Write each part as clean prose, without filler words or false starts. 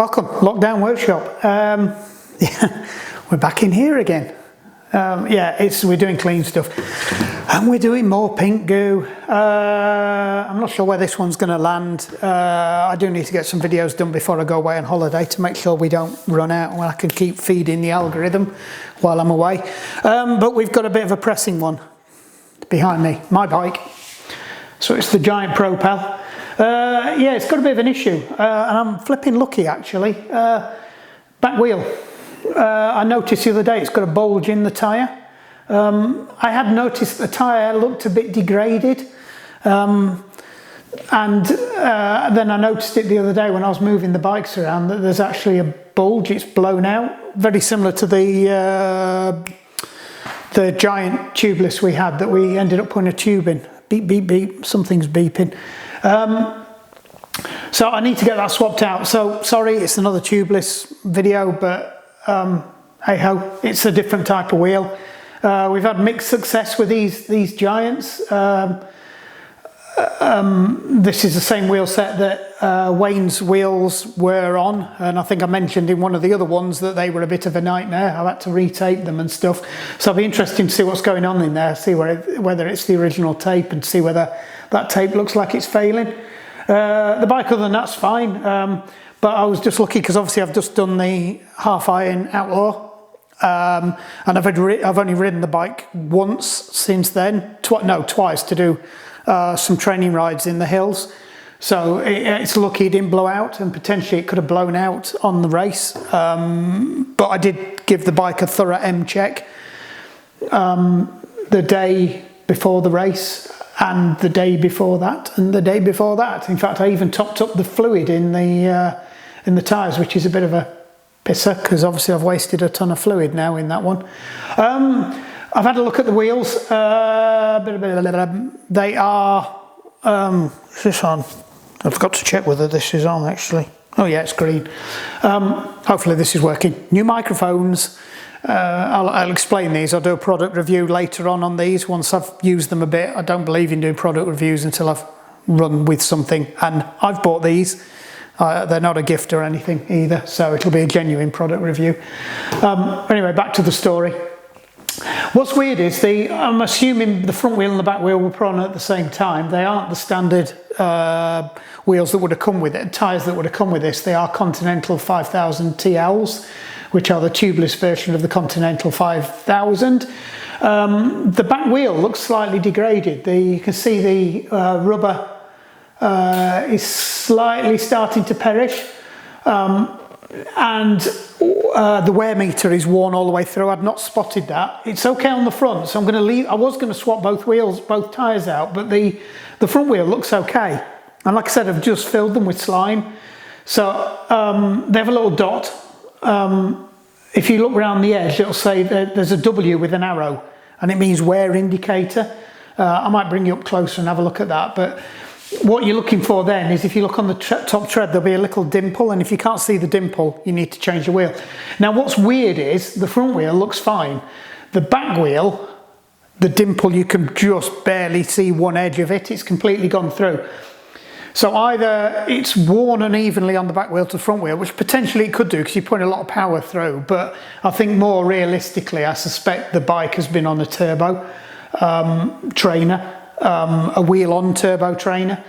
Welcome, Lockdown Workshop. Yeah, we're back in here again. We're doing clean stuff. And we're doing more pink goo. I'm not sure where this one's going to land. I do need to get some videos done before I go away on holiday to make sure we don't run out and I can keep feeding the algorithm while I'm away. But we've got a bit of a pressing one behind me, my bike. So it's the Giant Propel. It's got a bit of an issue, and I'm flipping lucky actually. Back wheel. I noticed the other day it's got a bulge in the tyre. I had noticed the tyre looked a bit degraded, and then I noticed it the other day when I was moving the bikes around that there's actually a bulge. It's blown out, very similar to the Giant Tubeless we had that we ended up putting a tube in. Beep, beep, beep, something's beeping. So I need to get that swapped out. So sorry, it's another tubeless video, but hey ho, it's a different type of wheel. We've had mixed success with these Giants. This is the same wheel set that Wayne's wheels were on, and I think I mentioned in one of the other ones that they were a bit of a nightmare. I had to retape them and stuff, so it'll be interesting to see what's going on in there, see whether it's the original tape and see whether that tape looks like it's failing. The bike other than that's fine, but I was just lucky because obviously I've just done the half iron Outlaw, and I've only ridden the bike once since then, twice to do some training rides in the hills. So it's lucky it didn't blow out, and potentially it could have blown out on the race, but I did give the bike a thorough M check the day before the race and the day before that and the day before that. In fact, I even topped up the fluid in the tyres, which is a bit of a pisser because obviously I've wasted a ton of fluid now in that one. I've had a look at the wheels. They are, is this on? I forgot to check whether this is on actually. Oh yeah, it's green. Hopefully this is working. New microphones. I'll explain these. I'll do a product review later on these once I've used them a bit. I don't believe in doing product reviews until I've run with something, and I've bought these. They're not a gift or anything either, so it'll be a genuine product review. Anyway, back to the story. What's weird is I'm assuming the front wheel and the back wheel were put on at the same time. They aren't the standard wheels that would have come with it, tyres that would have come with this. They are Continental 5000 TLs, which are the tubeless version of the Continental 5000. The back wheel looks slightly degraded. You can see the rubber is slightly starting to perish, and the wear meter is worn all the way through. I'd not spotted that. It's okay on the front, so I'm going to leave. I was going to swap both tyres out, but the front wheel looks okay. And like I said, I've just filled them with slime. So they have a little dot. If you look around the edge, it'll say there's a W with an arrow, and it means wear indicator. I might bring you up closer and have a look at that, but what you're looking for then is if you look on the top tread, there'll be a little dimple, and if you can't see the dimple, you need to change the wheel. Now what's weird is the front wheel looks fine. The back wheel, the dimple, you can just barely see one edge of it. It's completely gone through. So either it's worn unevenly on the back wheel to the front wheel, which potentially it could do because you're putting a lot of power through, but I think more realistically, I suspect the bike has been on a turbo trainer, a wheel-on turbo trainer,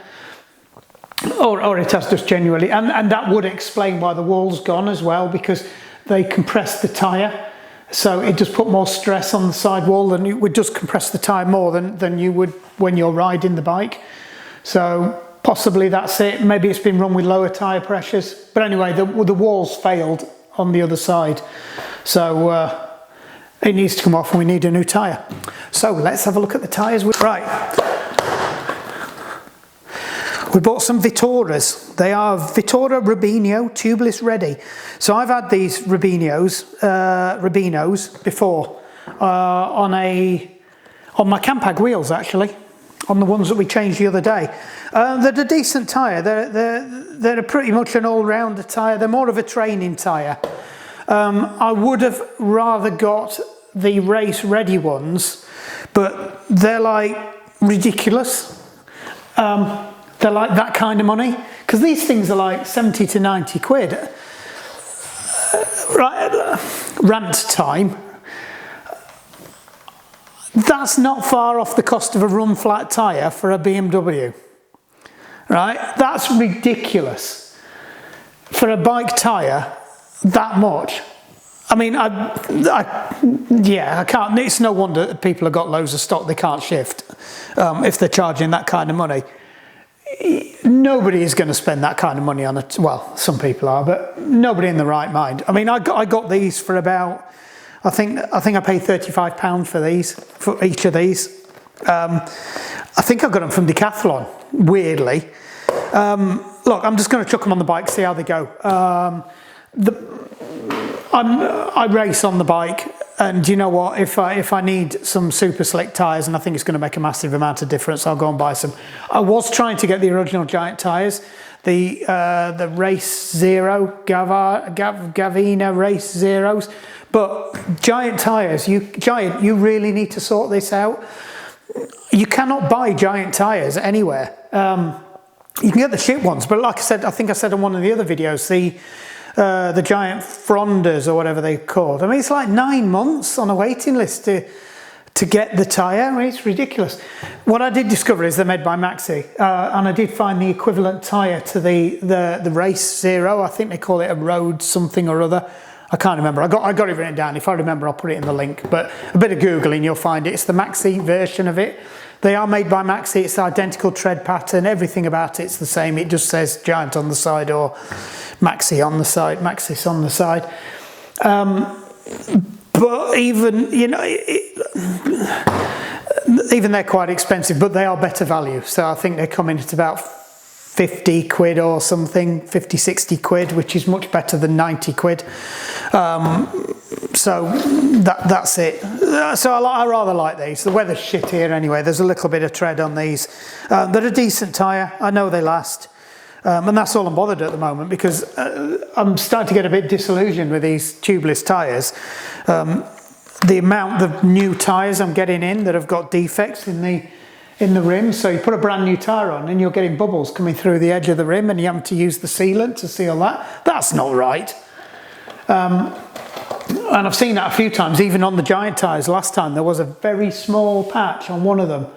or it has just genuinely, and that would explain why the wall's gone as well, because they compressed the tyre, so it just put more stress on the sidewall, and it would just compress the tyre more than you would when you're riding the bike. So possibly that's it. Maybe it's been run with lower tyre pressures. But anyway, the walls failed on the other side. So it needs to come off and we need a new tyre. So let's have a look at the tyres. Right. We bought some Vittoras. They are Vittora Rubino tubeless ready. So I've had these Rubinos before on my Campag wheels actually. On the ones that we changed the other day. They're a decent tyre. They're pretty much an all-rounder tyre. They're more of a training tyre. I would have rather got the race-ready ones, but they're like ridiculous. They're like that kind of money, because these things are like 70 to 90 quid. Right, rant time. That's not far off the cost of a run flat tyre for a BMW. Right? That's ridiculous. For a bike tyre, that much. I mean, yeah, I can't. It's no wonder that people have got loads of stock they can't shift if they're charging that kind of money. Nobody is going to spend that kind of money on it. Well, some people are, but nobody in the right mind. I mean, I got these for about, I think I paid £35 for these, for each of these. I think I got them from Decathlon, weirdly. Look, I'm just going to chuck them on the bike, see how they go. I race on the bike, and you know what, if I need some super slick tyres and I think it's going to make a massive amount of difference, I'll go and buy some. I was trying to get the original Giant tyres, the Race Zero, Gavina Race Zeros, but Giant tyres, you really need to sort this out. You cannot buy Giant tyres anywhere. You can get the shit ones, but like I said, I think I said in one of the other videos, the Giant Frondas or whatever they're called. I mean, it's like 9 months on a waiting list to get the tyre. I mean, it's ridiculous. What I did discover is they're made by Maxi, and I did find the equivalent tyre to the Race Zero. I think they call it a Road something or other. I can't remember. I got it written down. If I remember, I'll put it in the link. But a bit of Googling, you'll find it. It's the Maxi version of it. They are made by Maxi. It's identical tread pattern. Everything about it's the same. It just says Giant on the side or Maxi on the side, Maxis on the side. But even, you know, even they're quite expensive, but they are better value. So I think they come in at about 50 quid or something, 50, 60 quid, which is much better than 90 quid. So that's it. So I rather like these. The weather's shit here anyway. There's a little bit of tread on these. They're a decent tyre. I know they last. And that's all I'm bothered at the moment, because I'm starting to get a bit disillusioned with these tubeless tyres. The amount of new tyres I'm getting in that have got defects in the rim. So you put a brand new tyre on and you're getting bubbles coming through the edge of the rim, and you have to use the sealant to seal that. That's not right. And I've seen that a few times, even on the Giant tyres. Last time there was a very small patch on one of them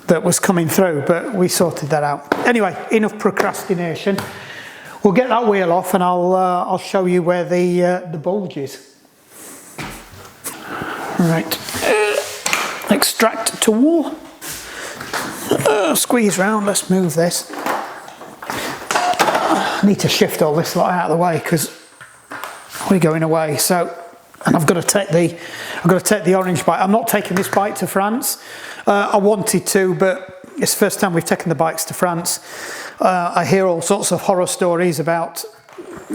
that was coming through, but we sorted that out. Anyway, enough procrastination. We'll get that wheel off and I'll show you where the bulge is. Right, extract tool. Squeeze round, let's move this. I need to shift all this lot out of the way because we're going away. So, and I've got to take the orange bike. I'm not taking this bike to France. I wanted to, but it's the first time we've taken the bikes to France. I hear all sorts of horror stories about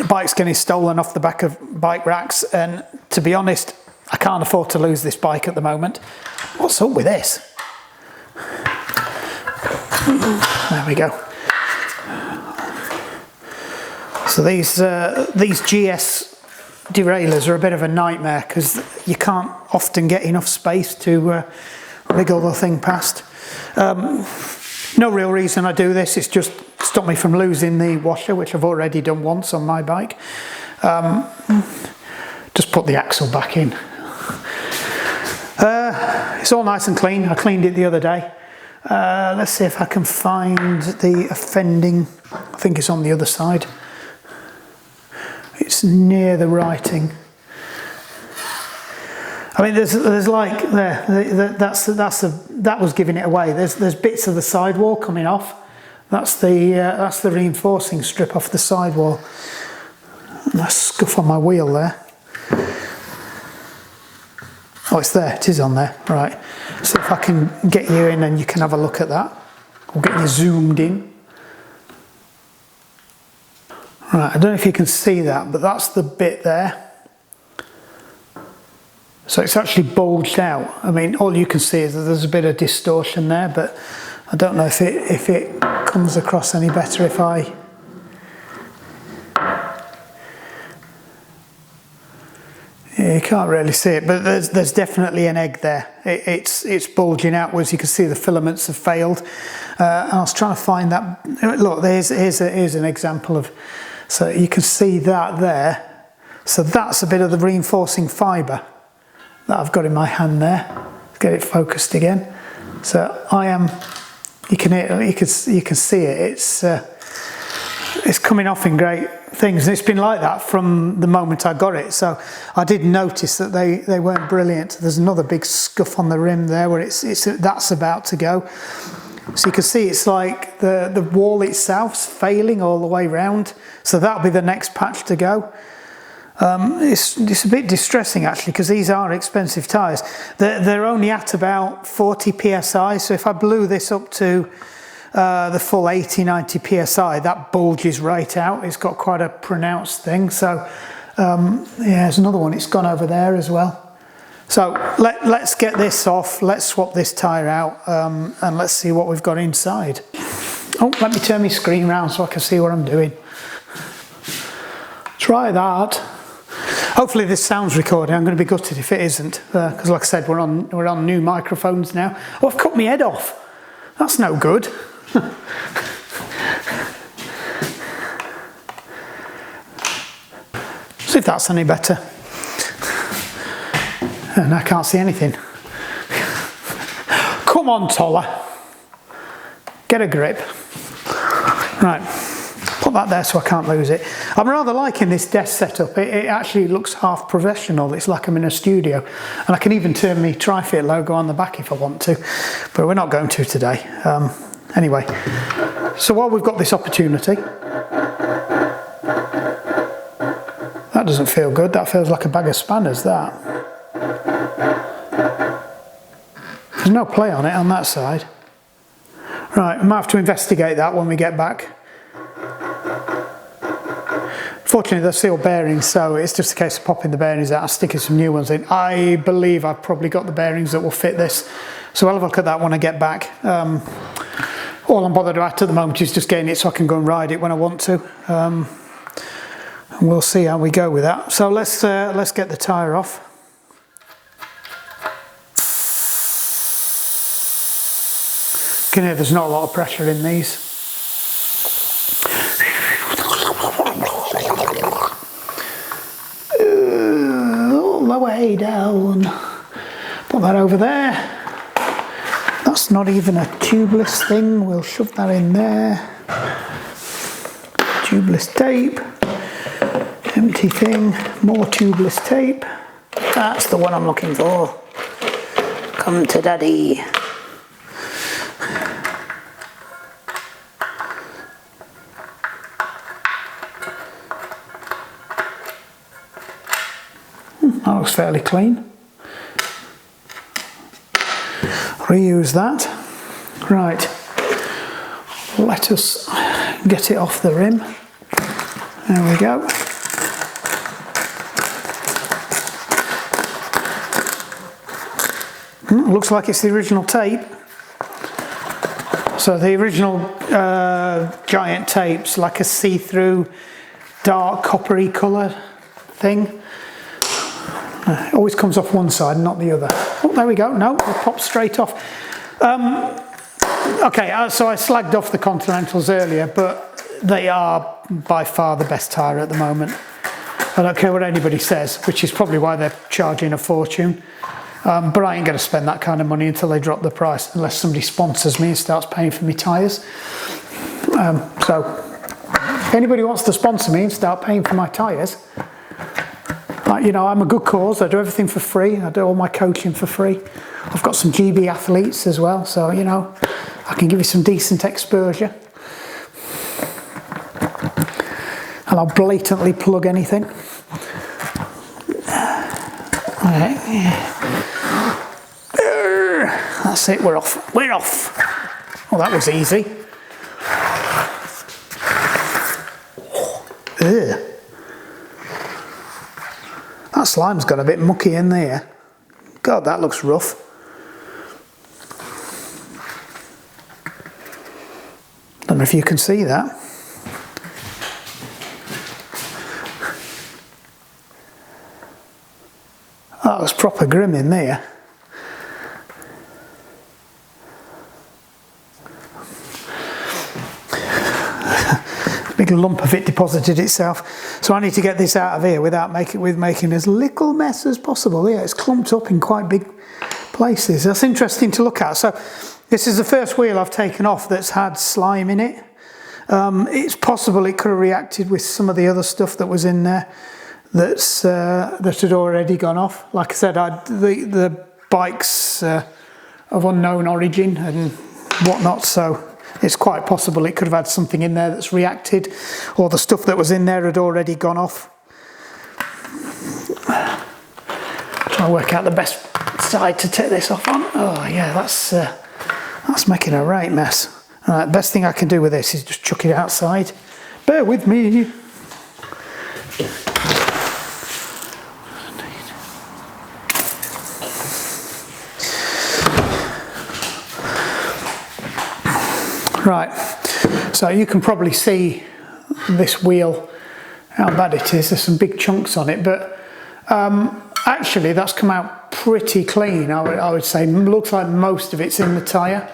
bikes getting stolen off the back of bike racks, and to be honest, I can't afford to lose this bike at the moment. What's up with this? There we go. So these GS derailleurs are a bit of a nightmare because you can't often get enough space to wriggle the thing past. No real reason I do this, it's just stop me from losing the washer, which I've already done once on my bike. Just put the axle back in. It's all nice and clean. I cleaned it the other day. Let's see if I can find the offending. I think it's on the other side. It's near the writing. I mean, there's like there. That was giving it away. There's bits of the sidewall coming off. That's the reinforcing strip off the sidewall. Nice scuff on my wheel there. Oh, it's there. It is on there. Right. See if I can get you in and you can have a look at that. We'll get you zoomed in. Right. I don't know if you can see that, but that's the bit there. So it's actually bulged out. I mean, all you can see is that there's a bit of distortion there, but I don't know if it comes across any better if I... Yeah, you can't really see it, but there's definitely an egg there. It's bulging outwards. You can see the filaments have failed. And I was trying to find that. Look, here's an example of... So you can see that there. So that's a bit of the reinforcing fibre that I've got in my hand there. Let's get it focused again. So I am, you can see it, it's coming off in great things, and it's been like that from the moment I got it. So I did notice that they weren't brilliant. There's another big scuff on the rim there where that's about to go. So you can see it's like the wall itself's failing all the way round. So that'll be the next patch to go. It's a bit distressing actually, because these are expensive tyres. They're only at about 40 psi, so if I blew this up to the full 80-90 psi, that bulges right out. It's got quite a pronounced thing. So yeah, there's another one, it's gone over there as well. So let's get this off, let's swap this tyre out, and let's see what we've got inside. Oh, let me turn my screen around so I can see what I'm doing. Try that. Hopefully this sound's recording. I'm going to be gutted if it isn't, because like I said, we're on new microphones now. Oh, I've cut my head off. That's no good. See if that's any better. And I can't see anything. Come on, Toller. Get a grip. Right. Put that there so I can't lose it. I'm rather liking this desk setup. It actually looks half professional. It's like I'm in a studio, and I can even turn my Tri-Fit logo on the back if I want to, but we're not going to today. Anyway, so while we've got this opportunity, that doesn't feel good. That feels like a bag of spanners, that. There's no play on it on that side. Right, I might have to investigate that when we get back. Fortunately, they're sealed bearings, so it's just a case of popping the bearings out and sticking some new ones in. I believe I've probably got the bearings that will fit this, so I'll have a look at that when I get back. All I'm bothered about at the moment is just getting it so I can go and ride it when I want to. And we'll see how we go with that. So let's get the tyre off. You can hear there's not a lot of pressure in these. All the way down. Put that over there. That's not even a tubeless thing. We'll shove that in there. Tubeless tape. Empty thing. More tubeless tape. That's the one I'm looking for. Come to Daddy. That looks fairly clean. Reuse that. Right, let us get it off the rim. There we go. Looks like it's the original tape. So the original giant tape's like a see-through dark coppery colour thing. It always comes off one side, not the other. Oh, there we go. No, it pops straight off. Okay, so I slagged off the Continentals earlier, but they are by far the best tyre at the moment. I don't care what anybody says, which is probably why they're charging a fortune. But I ain't going to spend that kind of money until they drop the price, unless somebody sponsors me and starts paying for my tyres. So, if anybody wants to sponsor me and start paying for my tyres, you know, I'm a good cause. I do everything for free. I do all my coaching for free. I've got some GB athletes as well, so you know, I can give you some decent exposure. And I'll blatantly plug anything. Alright, that's it, we're off. We're off. Oh, that was easy. Ugh. That slime's got a bit mucky in there. God, that looks rough. Don't know if you can see that. That was proper grim in there. big lump of it deposited itself. So I need to get this out of here without making as little mess as possible. Yeah, it's clumped up in quite big places. That's interesting to look at. So this is the first wheel I've taken off that's had slime in it. It's possible it could have reacted with some of the other stuff that was in there that had already gone off. Like I said, the bike's of unknown origin and whatnot, so it's quite possible it could have had something in there that's reacted, or the stuff that was in there had already gone off. Try to work out the best side to take this off on. Oh yeah, that's making a right mess. Alright, best thing I can do with this is just chuck it outside. Bear with me. Right, so you can probably see this wheel, how bad it is. There's some big chunks on it, but actually that's come out pretty clean, I would say. Looks like most of it's in the tyre.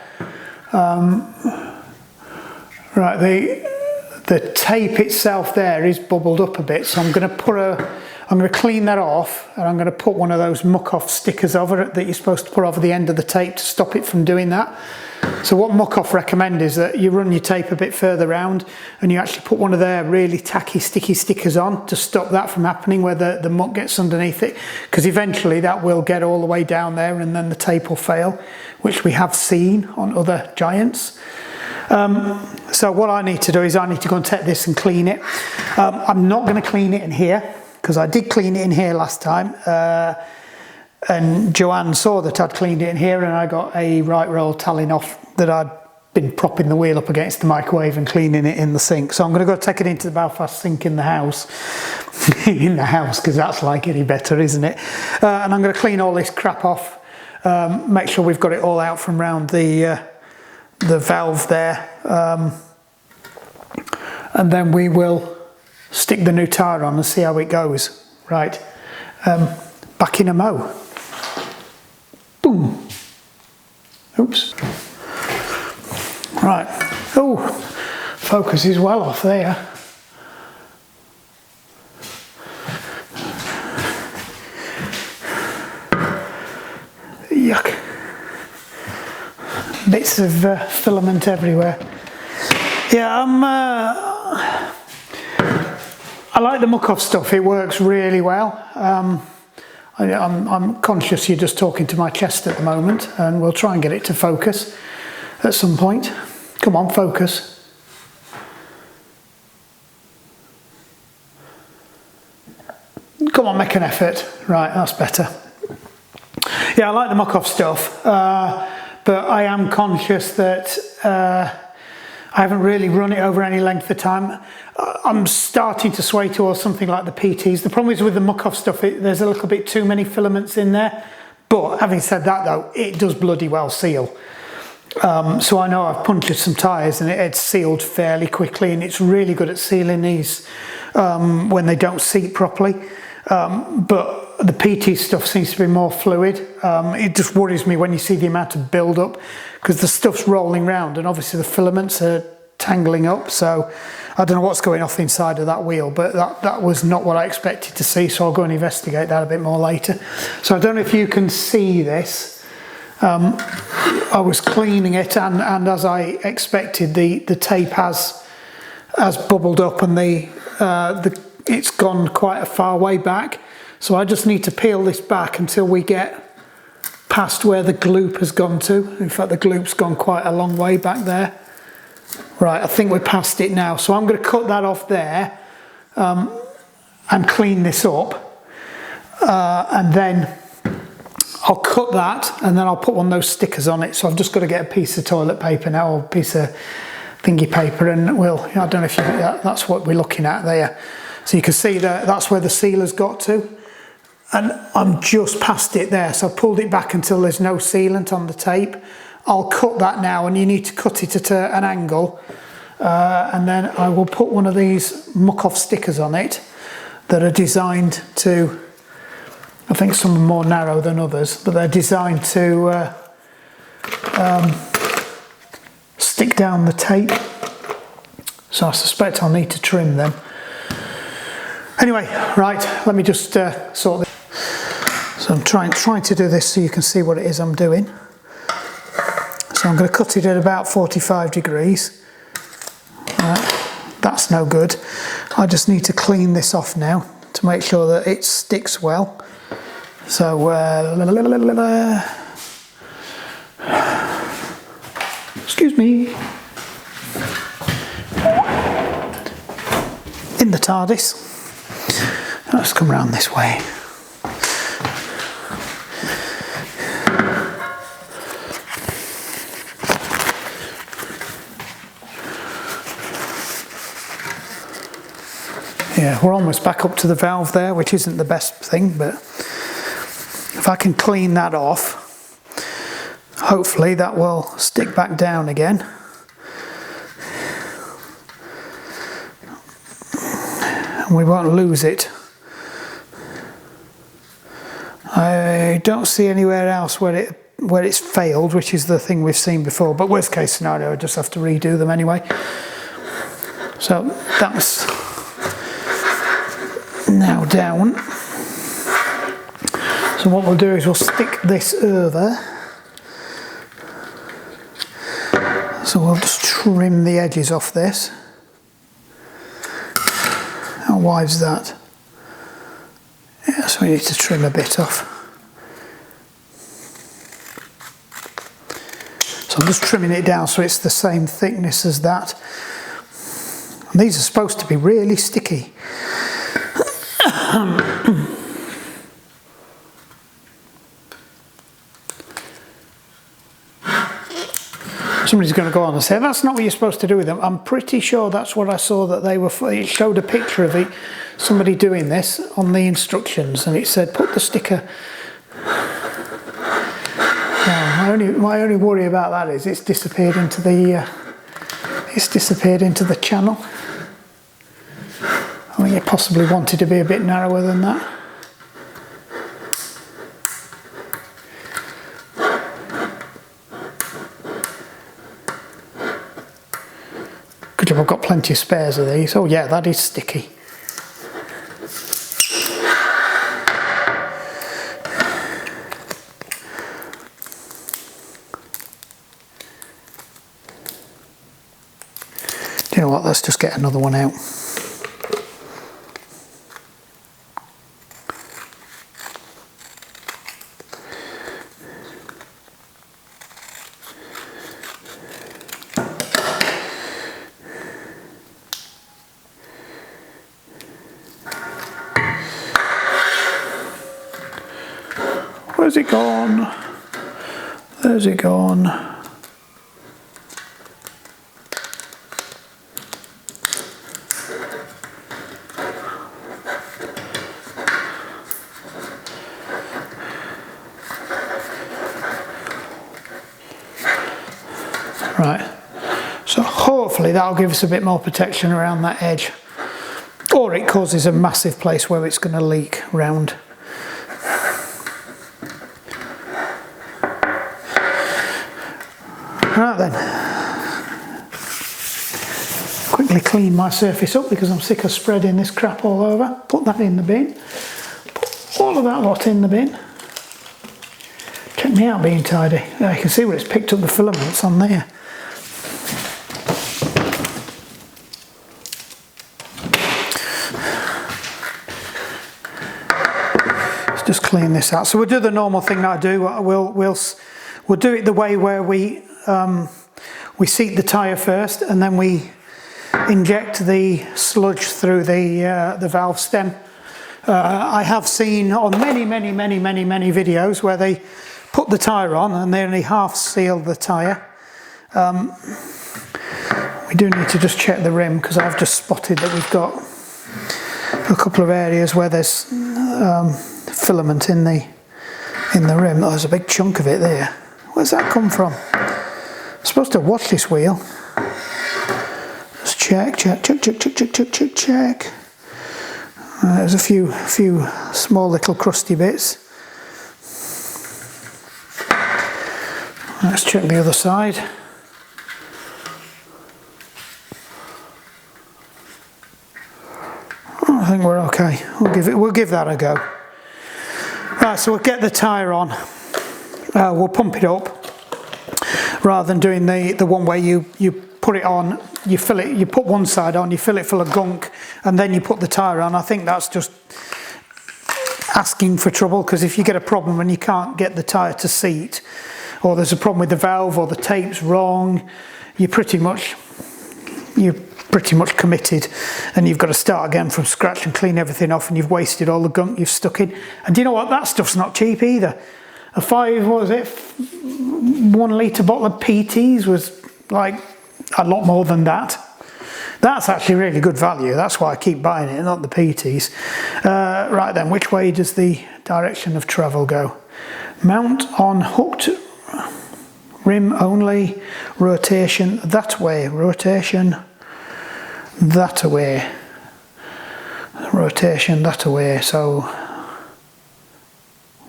Right, the tape itself there is bubbled up a bit, so I'm going to clean that off, and I'm going to put one of those Muck-Off stickers over it that you're supposed to put over the end of the tape to stop it from doing that. So what Muck-Off recommend is that you run your tape a bit further round and you actually put one of their really tacky sticky stickers on to stop that from happening where the muck gets underneath it, because eventually that will get all the way down there and then the tape will fail, which we have seen on other Giants. So what I need to do is I need to go and take this and clean it. I'm not going to clean it in here because I did clean it in here last time. And Joanne saw that I'd cleaned it in here, and I got a right roll tallying off that I'd been propping the wheel up against the microwave and cleaning it in the sink. So I'm going to go take it into the Belfast sink in the house. In the house, because that's like any better, isn't it? And I'm going to clean all this crap off. Make sure we've got it all out from round the valve there. And then we will stick the new tyre on and see how it goes. Right. Back in a mo. Boom. Oops. Right. Oh, focus is well off there. Yuck. Bits of filament everywhere. Yeah, I like the Muck-Off stuff. It works really well. I'm conscious you're just talking to my chest at the moment, and we'll try and get it to focus at some point. Come on, focus. Come on, make an effort. Right, that's better. Yeah, I like the Muck-Off stuff, but I am conscious that I haven't really run it over any length of time. I'm starting to sway towards something like the PTs. The problem is with the Muck-Off stuff, there's a little bit too many filaments in there. But having said that though, it does bloody well seal. So I know I've punctured some tyres and it's sealed fairly quickly, and it's really good at sealing these when they don't seat properly. But the PT stuff seems to be more fluid. It just worries me when you see the amount of build up, because the stuff's rolling around and obviously the filaments are tangling up. So I don't know what's going off inside of that wheel, but that was not what I expected to see. So I'll go and investigate that a bit more later. So I don't know if you can see this. I was cleaning it, and as I expected, the tape has bubbled up, and it's gone quite a far way back. So I just need to peel this back until we get past where the gloop has gone to. In fact, the gloop's gone quite a long way back there. Right, I think we're past it now. So I'm going to cut that off there and clean this up. And then I'll cut that, and then I'll put one of those stickers on it. So I've just got to get a piece of toilet paper now, or a piece of thingy paper, and I don't know if that's what we're looking at there. So you can see that that's where the sealer's got to. And I'm just past it there, so I pulled it back until there's no sealant on the tape. I'll cut that now, and you need to cut it at an angle. And then I will put one of these Muck-Off stickers on it that are designed to, I think some are more narrow than others, but they're designed to stick down the tape. so I suspect I'll need to trim them. Anyway, right, let me just sort this. So I'm trying to do this so you can see what it is I'm doing. So I'm going to cut it at about 45 degrees. That's no good. I just need to clean this off now to make sure that it sticks well. So excuse me. In the TARDIS. Let's come round this way. Yeah, we're almost back up to the valve there, which isn't the best thing, but if I can clean that off, hopefully that will stick back down again. And we won't lose it. I don't see anywhere else where it's failed, which is the thing we've seen before, but worst case scenario I just have to redo them anyway. So that's now down. So what we'll do is we'll stick this over. So we'll just trim the edges off this. How wide's that? Yeah, so we need to trim a bit off. So I'm just trimming it down so it's the same thickness as that. And these are supposed to be really sticky. Somebody's going to go on and say, that's not what you're supposed to do with them. I'm pretty sure that's what I saw that they were, it showed a picture of it, somebody doing this on the instructions, and it said put the sticker. My only worry about that is it's disappeared into the channel. I think it possibly wanted to be a bit narrower than that. Good job, I've got plenty of spares of these. Oh yeah, that is sticky. Do you know what, let's just get another one out. Where's it gone? There's it gone. Right, so hopefully that'll give us a bit more protection around that edge, or it causes a massive place where it's going to leak round. Right then, quickly clean my surface up because I'm sick of spreading this crap all over. Put that in the bin, put all of that lot in the bin. Check me out being tidy. Now you can see where it's picked up the filaments on there. Let's just clean this out. So we'll do the normal thing that I do. We'll do it the way where we seat the tyre first, and then we inject the sludge through the valve stem. I have seen on many videos where they put the tyre on and they only half seal the tyre. We do need to just check the rim because I've just spotted that we've got a couple of areas where there's filament in the rim. Oh, there's a big chunk of it there. Where's that come from? I'm supposed to watch this wheel. Just check. There's a few small little crusty bits. Let's check the other side. think we're okay. We'll give that a go. Right, so we'll get the tyre on. We'll pump it up rather than doing the one where you put it on, you fill it, you put one side on, you fill it full of gunk, and then you put the tyre on. I think that's just asking for trouble, because if you get a problem and you can't get the tyre to seat, or there's a problem with the valve, or the tape's wrong, you're pretty much committed, and you've got to start again from scratch and clean everything off, and you've wasted all the gunk you've stuck in. And do you know what? That stuff's not cheap either. A 1 litre bottle of PTs was like a lot more than that. That's actually really good value. That's why I keep buying it, not the PTs. Right then, which way does the direction of travel go? Mount on hooked rim only, rotation that way, rotation that way, rotation that way. So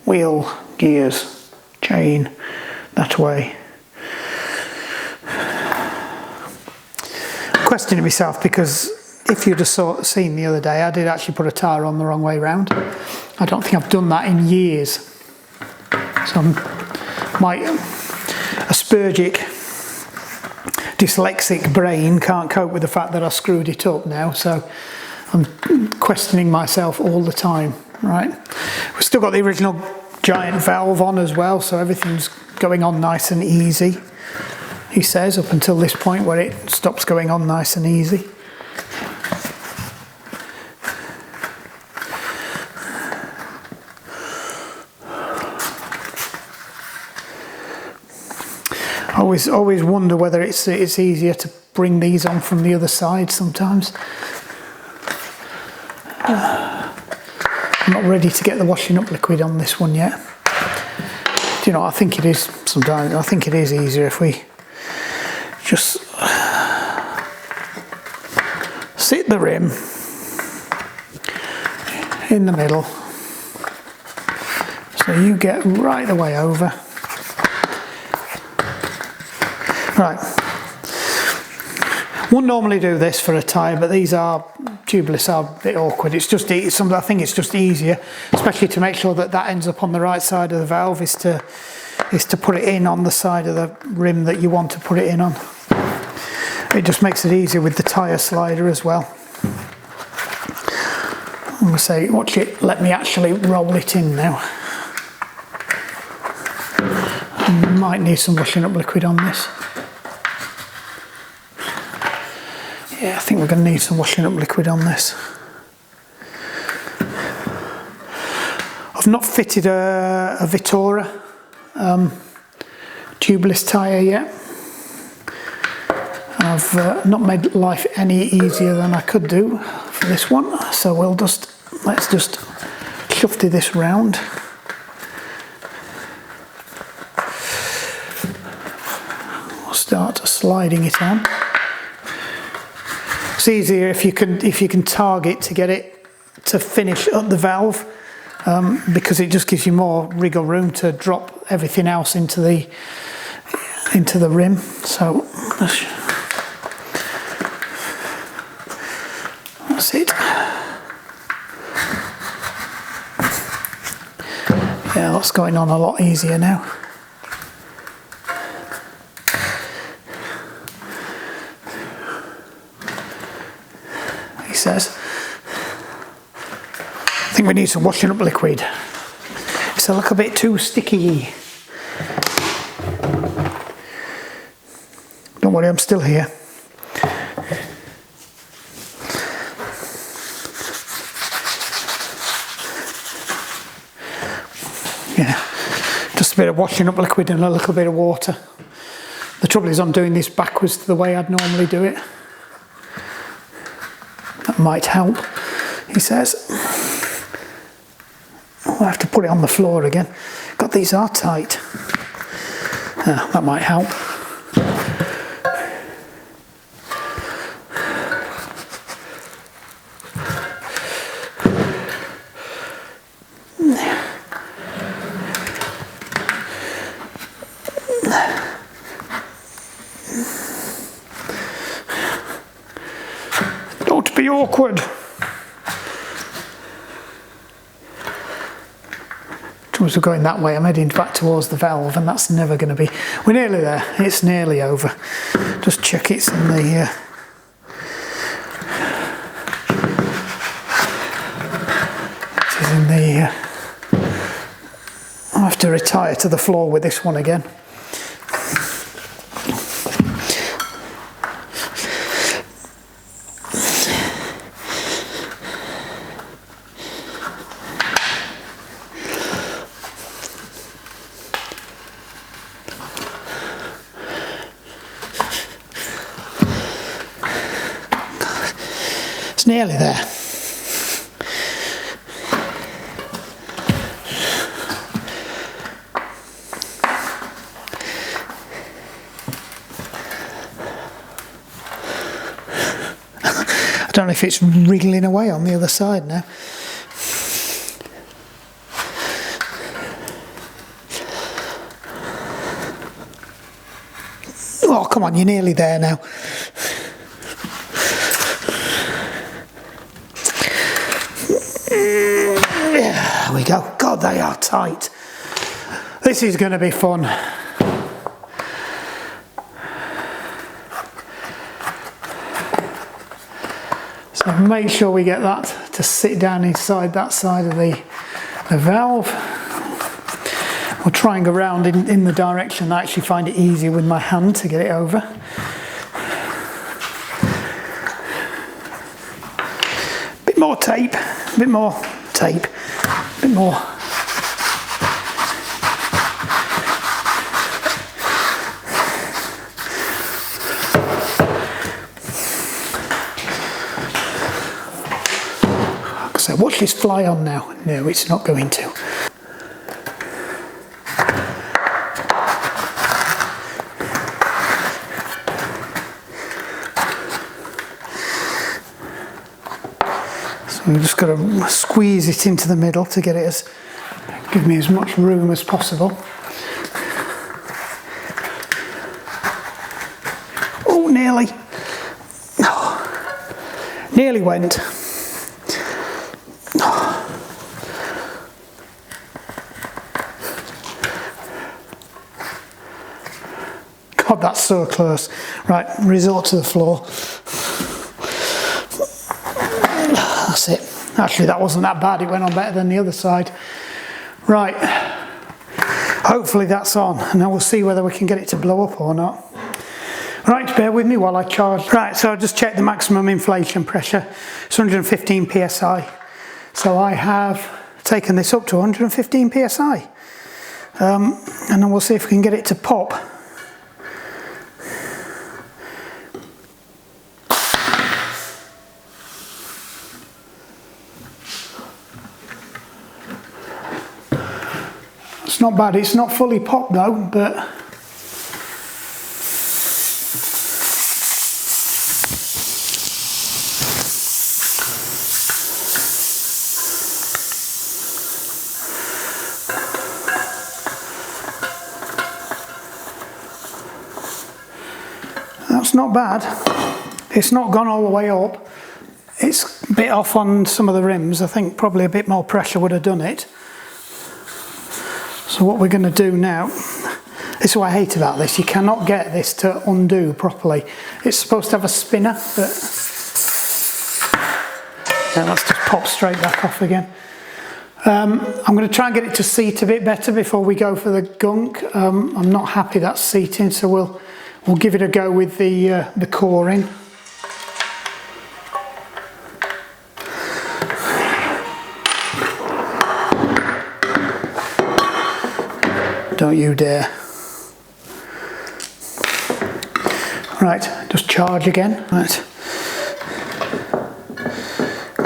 wheel, gears, chain that way. I'm questioning myself, because if you'd have seen the other day, I did actually put a tyre on the wrong way round. I don't think I've done that in years. So my Aspergic dyslexic brain can't cope with the fact that I screwed it up now, so I'm questioning myself all the time. Right, we've still got the original giant valve on as well, so everything's going on nice and easy, he says, up until this point where it stops going on nice and easy. I always wonder whether it's easier to bring these on from the other side sometimes. I'm not ready to get the washing up liquid on this one yet. Do you know, I think it is sometimes. I think it is easier if we just sit the rim in the middle, so you get right the way over. Right, wouldn't normally do this for a tyre, but these are tubeless, are a bit awkward. It's just I think it's just easier, especially to make sure that that ends up on the right side of the valve, is to put it in on the side of the rim that you want to put it in on. It just makes it easier with the tyre slider as well. I'm going to say, watch it, let me actually roll it in now. I might need some washing up liquid on this. Yeah, I think we're going to need some washing up liquid on this. I've not fitted a Vittora tubeless tyre yet. I've not made life any easier than I could do for this one, so let's just shufty this round. We'll start sliding it on. It's easier if you can target to get it to finish at the valve, because it just gives you more wriggle room to drop everything else into the rim. So that's it. Yeah, that's going on a lot easier now. He says. I think we need some washing up liquid. It's a little bit too sticky. Don't worry, I'm still here. Yeah, just a bit of washing up liquid and a little bit of water. The trouble is I'm doing this backwards to the way I'd normally do it. That might help, he says. I'll have to put it on the floor again. God, these are tight. Yeah, that might help. Don't be awkward. As we're going that way, I'm heading back towards the valve, and that's never going to be... We're nearly there. It's nearly over. Just check it's in the... it is in the... I'll have to retire to the floor with this one again. It's nearly there. I don't know if it's wriggling away on the other side now. Oh, come on, you're nearly there now. There we go. God, they are tight. This is going to be fun. So make sure we get that to sit down inside that side of the valve. We'll try and go around in the direction. I actually find it easier with my hand to get it over. Bit more tape, bit more tape, bit more. So watch this fly on now. No, it's not going to. So we've just got to squeeze it into the middle to get it give me as much room as possible. Oh, nearly. Oh, nearly went. God, that's so close. Right, resort to the floor. That's it. Actually, that wasn't that bad. It went on better than the other side. Right. Hopefully that's on, and then we'll see whether we can get it to blow up or not. Right, bear with me while I charge. Right, so I just checked the maximum inflation pressure. It's 115 psi. So I have taken this up to 115 psi. And then we'll see if we can get it to pop. It's not bad. It's not fully popped though, but that's not bad. It's not gone all the way up. It's a bit off on some of the rims. I think probably a bit more pressure would have done it. So what we're going to do now, this is what I hate about this, you cannot get this to undo properly. It's supposed to have a spinner, but yeah, let's just pop straight back off again. I'm going to try and get it to seat a bit better before we go for the gunk. I'm not happy that's seating, so we'll give it a go with the core in. Don't you dare. Right, just charge again. Right.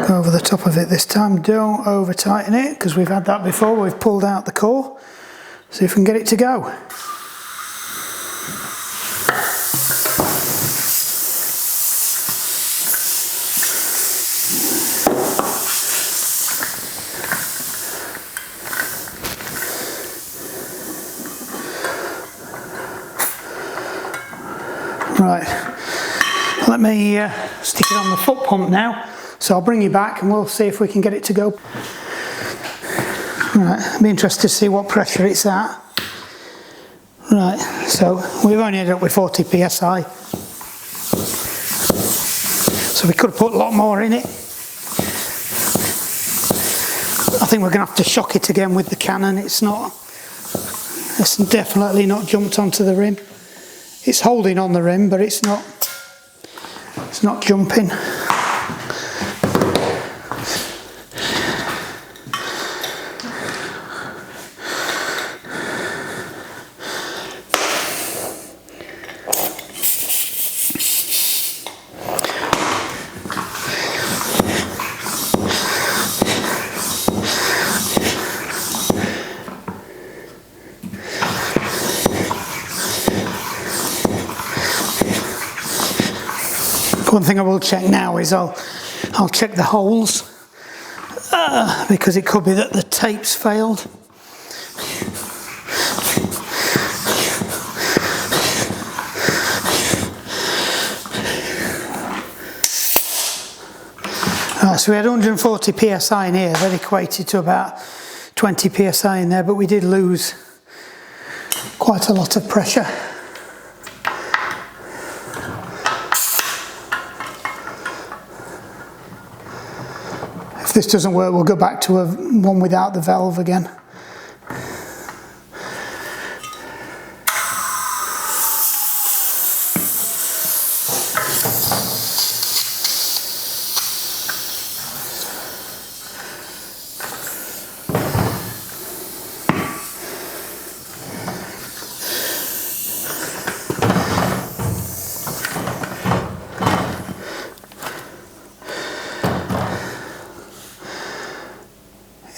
Go over the top of it this time. Don't over tighten it, because we've had that before. We've pulled out the core. See if we can get it to go. Right, let me stick it on the foot pump now, so I'll bring you back and we'll see if we can get it to go. Right, I'll be interested to see what pressure it's at. Right, so we've only ended up with 40 psi. So we could have put a lot more in it. I think we're going to have to shock it again with the cannon. It's definitely not jumped onto the rim. It's holding on the rim, but it's not jumping. One thing I will check now is I'll check the holes because it could be that the tape's failed. So we had 140 psi in here, that equated to about 20 psi in there, but we did lose quite a lot of pressure. If this doesn't work, we'll go back to one without the valve again.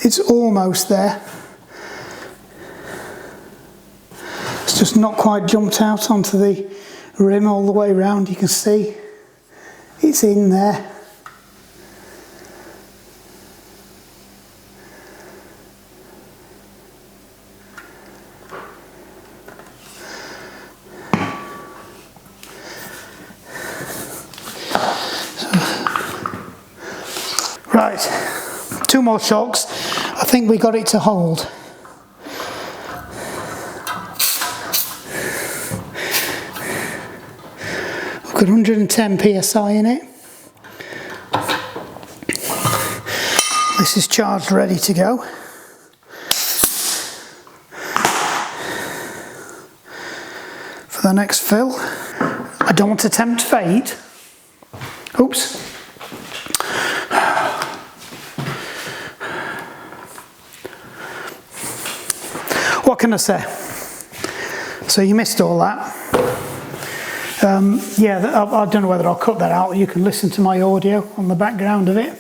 It's almost there. It's just not quite jumped out onto the rim all the way around. You can see it's in there. Right, 2 more shocks. I think we got it to hold. I've got 110 psi in it. This is charged, ready to go. For the next fill. I don't want to tempt fate. Oops. What can I say? So you missed all that. Yeah, I don't know whether I'll cut that out. You can listen to my audio on the background of it.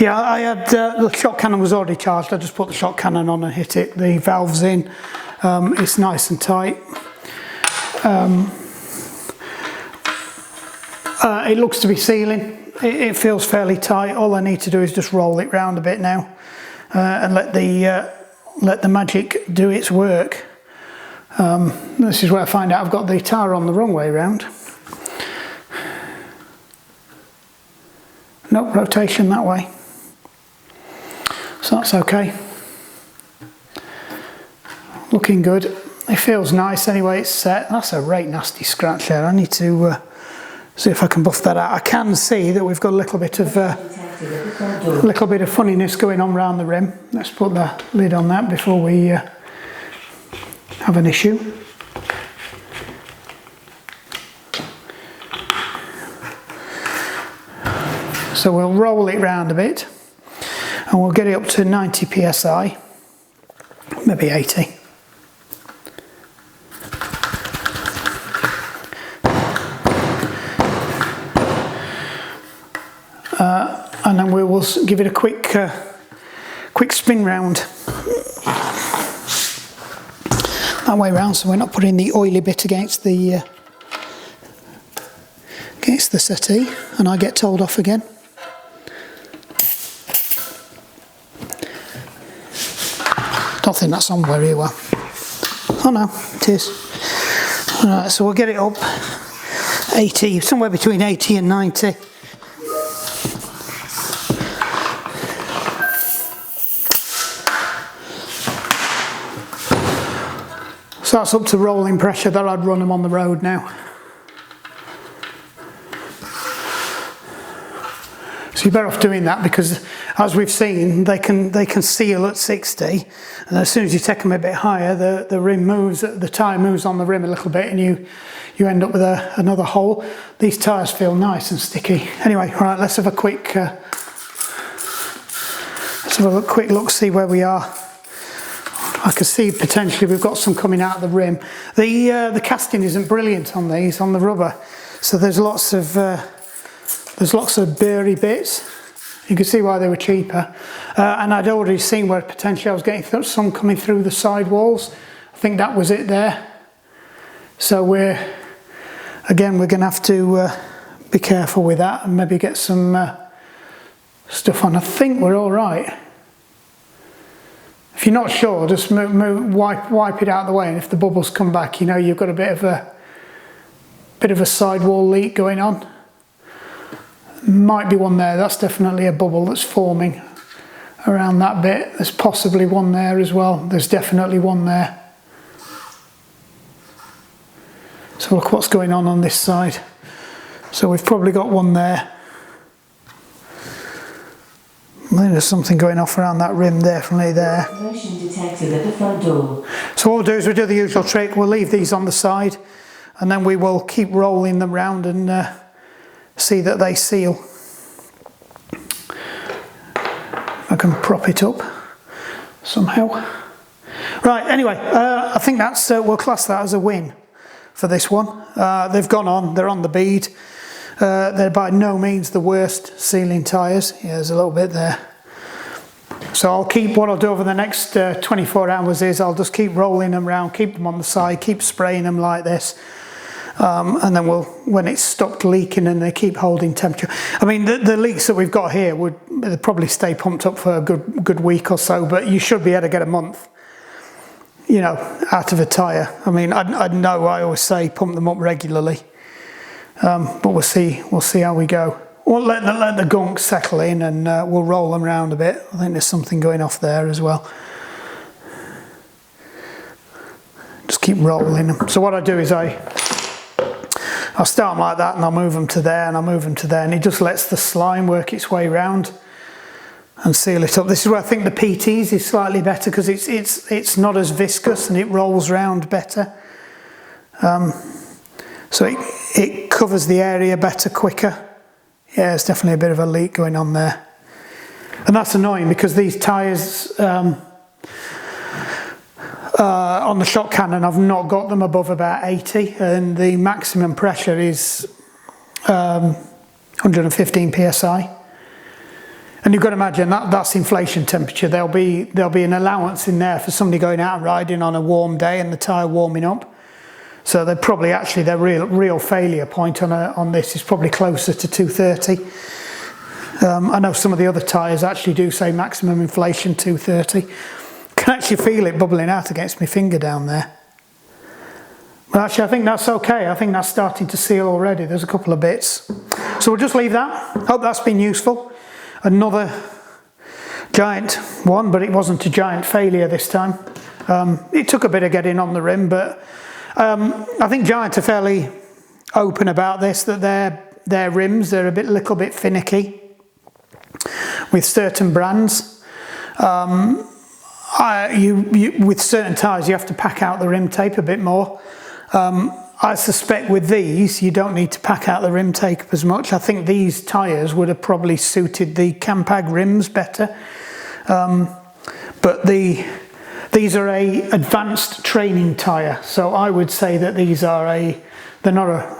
Yeah, I had the shot cannon was already charged. I just put the shot cannon on and hit it. The valve's in. It's nice and tight. It looks to be sealing. It feels fairly tight. All I need to do is just roll it round a bit now and let the magic do its work. This is where I find out I've got the tire on the wrong way round. Nope, rotation that way. So that's okay. Looking good. It feels nice anyway, it's set. That's a right nasty scratch there. I need to see if I can buff that out. I can see that we've got a little bit of funniness going on around the rim. Let's put the lid on that before we have an issue. So we'll roll it round a bit and we'll get it up to 90 psi, maybe 80. And then we will give it a quick spin round that way round, so we're not putting the oily bit against the settee, and I get told off again. Don't think that's on very well. Oh no, it is. Alright, so we'll get it up 80, somewhere between 80 and 90. So that's up to rolling pressure that I'd run them on the road now. So you're better off doing that, because as we've seen, they can seal at 60, and as soon as you take them a bit higher, the rim moves, the tyre moves on the rim a little bit, and you end up with another hole. These tyres feel nice and sticky. Anyway, right, let's have a quick look, see where we are. I can see potentially we've got some coming out of the rim. The casting isn't brilliant on these, on the rubber, so there's lots of burry bits. You can see why they were cheaper. And I'd already seen where potentially I was getting some coming through the side walls. I think that was it there. So we're going to have to be careful with that and maybe get some stuff on. I think we're all right. If you're not sure, just wipe it out of the way, and if the bubbles come back, you know you've got a bit of a sidewall leak going on. Might be one there. That's definitely a bubble that's forming around that bit. There's possibly one there as well. There's definitely one there. So look what's going on this side. So we've probably got one there. I think there's something going off around that rim, definitely there. Motion detected at the front door. So what we'll do is we'll do the usual trick. We'll leave these on the side, and then we will keep rolling them round and see that they seal. If I can prop it up somehow. Right, anyway, I think that's we'll class that as a win for this one. They've gone on, they're on the bead. They're by no means the worst sealing tyres. Yeah, there's a little bit there. So what I'll do over the next 24 hours is I'll just keep rolling them around, keep them on the side, keep spraying them like this. And then when it's stopped leaking and they keep holding temperature. I mean, the leaks that we've got here would probably stay pumped up for a good week or so, but you should be able to get a month, you know, out of a tyre. I mean, I know I always say pump them up regularly. But we'll see how we go. We'll let the gunk settle in, and we'll roll them around a bit. I think there's something going off there as well. Just keep rolling them. So what I do is I'll start them like that, and I'll move them to there, and I'll move them to there, and it just lets the slime work its way around and seal it up. This is where I think the PTs is slightly better, because it's not as viscous and it rolls round better. So it covers the area better, quicker. Yeah, there's definitely a bit of a leak going on there. And that's annoying, because these tyres on the shock cannon, I've not got them above about 80, and the maximum pressure is 115 psi. And you've got to imagine that's inflation temperature. There'll be an allowance in there for somebody going out and riding on a warm day and the tyre warming up. So they're probably actually their real failure point on this is probably closer to 230. I know some of the other tyres actually do say maximum inflation 230. Can actually feel it bubbling out against my finger down there. But actually I think that's okay. I think that's starting to seal already. There's a couple of bits. So we'll just leave that. Hope that's been useful. Another giant one, but it wasn't a giant failure this time. It took a bit of getting on the rim, but I think Giant are fairly open about this, that their rims, they're a little bit finicky with certain brands. With certain tyres you have to pack out the rim tape a bit more. I suspect with these you don't need to pack out the rim tape as much. I think these tyres would have probably suited the Campag rims better. But these are a advanced training tyre, so I would say that these are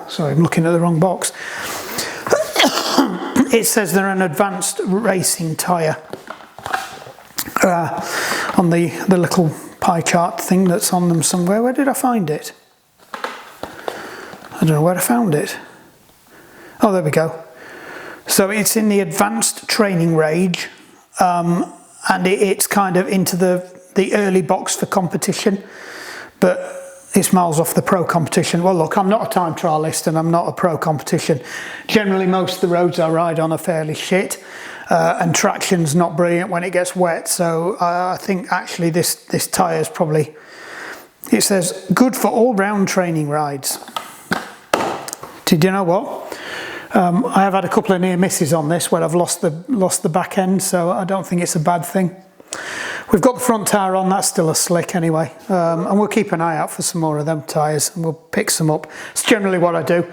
sorry, I'm looking at the wrong box. It says they're an advanced racing tyre on the little pie chart thing that's on them somewhere. Where did I find it? I don't know where I found it. Oh, there we go. So it's in the advanced training range, and it's kind of into the early box for competition, but it's miles off the pro competition. Well, look, I'm not a time trialist and I'm not a pro competition. Generally, most of the roads I ride on are fairly shit, and traction's not brilliant when it gets wet. So I think actually this tyre is probably It says, good for all-round training rides. Did you know what? I have had a couple of near misses on this where I've lost the back end, so I don't think it's a bad thing. We've got the front tyre on, that's still a slick anyway, and we'll keep an eye out for some more of them tyres and we'll pick some up. It's generally what I do.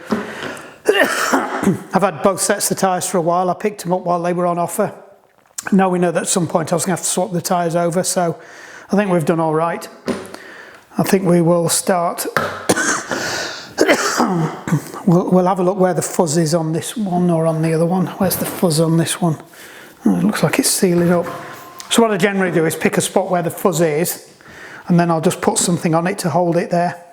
I've had both sets of tyres for a while. I picked them up while they were on offer, knowing that at some point I was going to have to swap the tyres over, so I think we've done all right. I think we will start. We'll have a look where the fuzz is on this one or on the other one. Where's the fuzz on this one? Oh, it looks like it's sealing up. So what I generally do is pick a spot where the fuzz is, and then I'll just put something on it to hold it there,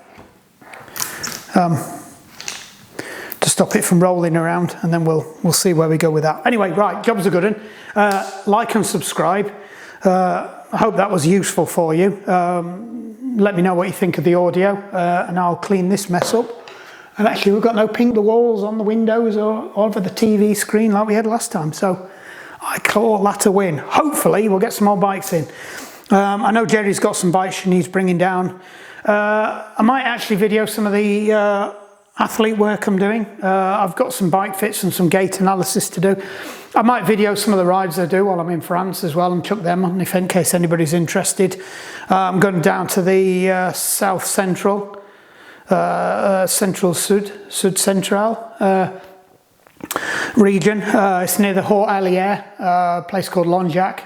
to stop it from rolling around, and then we'll see where we go with that. Anyway, right, job's a good one. Like and subscribe. I hope that was useful for you. Let me know what you think of the audio, and I'll clean this mess up. And actually, we've got no pink the walls on the windows or over the TV screen like we had last time. So I call that a win. Hopefully, we'll get some more bikes in. I know Jerry's got some bikes she needs bringing down. I might actually video some of the athlete work I'm doing. I've got some bike fits and some gait analysis to do. I might video some of the rides I do while I'm in France as well and chuck them on if in case anybody's interested. I'm going down to the south central, Sud Central region. It's near the Haute Allier, a place called Lonjac.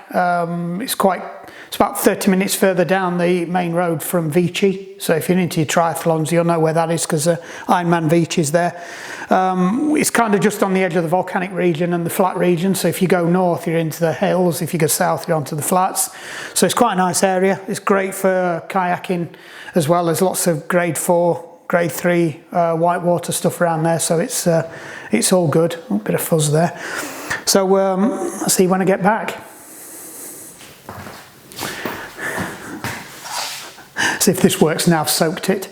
It's about 30 minutes further down the main road from Vichy. So if you're into your triathlons, you'll know where that is because Ironman Vichy is there. It's kind of just on the edge of the volcanic region and the flat region. So if you go north, you're into the hills. If you go south, you're onto the flats. So it's quite a nice area. It's great for kayaking as well. There's lots of grade 4, grade 3 whitewater stuff around there. So it's all good. A bit of fuzz there. So I'll see you when I get back. See if this works now. I've soaked it.